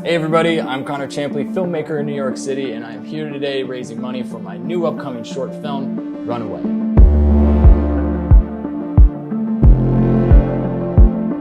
Hey everybody, I'm Conor Champley, filmmaker in New York City, and I am here today raising money for my new upcoming short film, Runaway.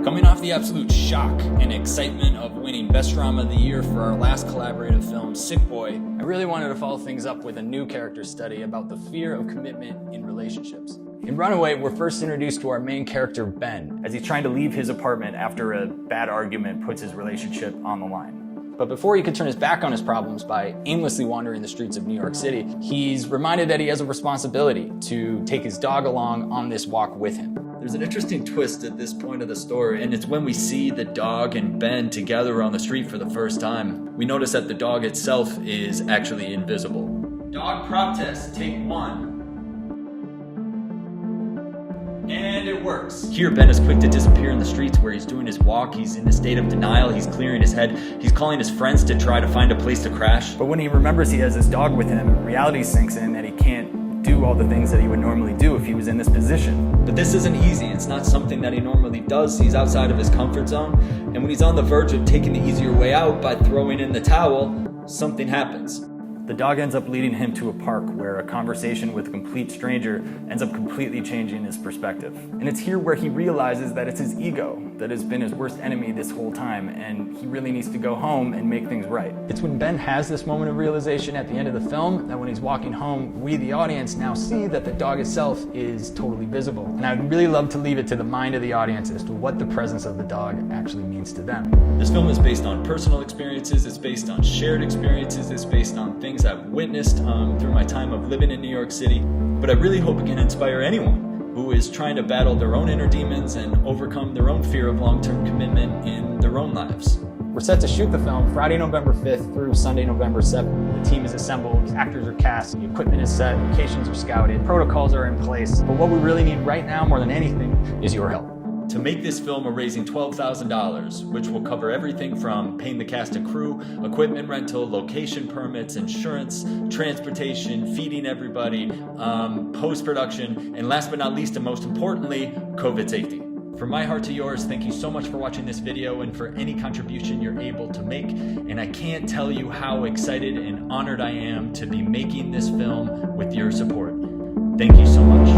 Coming off the absolute shock and excitement of winning Best Drama of the Year for our last collaborative film, Sick Boy, I really wanted to follow things up with a new character study about the fear of commitment in relationships. In Runaway, we're first introduced to our main character, Ben, as he's trying to leave his apartment after a bad argument puts his relationship on the line. But before he could turn his back on his problems by aimlessly wandering the streets of New York City, he's reminded that he has a responsibility to take his dog along on this walk with him. There's an interesting twist at this point of the story, and it's when we see the dog and Ben together on the street for the first time. We notice that the dog itself is actually invisible. Dog prop test, take one. And it works. Here, Ben is quick to disappear in the streets where he's doing his walk. He's in a state of denial. He's clearing his head. He's calling his friends to try to find a place to crash. But when he remembers he has his dog with him, reality sinks in that he can't do all the things that he would normally do if he was in this position. But this isn't easy. It's not something that he normally does. He's outside of his comfort zone. And when he's on the verge of taking the easier way out by throwing in the towel, something happens. The dog ends up leading him to a park where a conversation with a complete stranger ends up completely changing his perspective. And it's here where he realizes that it's his ego that has been his worst enemy this whole time, and he really needs to go home and make things right. It's when Ben has this moment of realization at the end of the film that when he's walking home, we, the audience, now see that the dog itself is totally visible. And I'd really love to leave it to the mind of the audience as to what the presence of the dog actually means to them. This film is based on personal experiences, it's based on shared experiences, it's based on things I've witnessed through my time of living in New York City, but I really hope it can inspire anyone who is trying to battle their own inner demons and overcome their own fear of long-term commitment in their own lives. We're set to shoot the film Friday, November 5th through Sunday, November 7th. The team is assembled, actors are cast, the equipment is set, locations are scouted, protocols are in place, but what we really need right now more than anything is your help. To make this film, we're raising $12,000, which will cover everything from paying the cast and crew, equipment rental, location permits, insurance, transportation, feeding everybody, post-production, and last but not least, and most importantly, COVID safety. From my heart to yours, thank you so much for watching this video and for any contribution you're able to make. And I can't tell you how excited and honored I am to be making this film with your support. Thank you so much.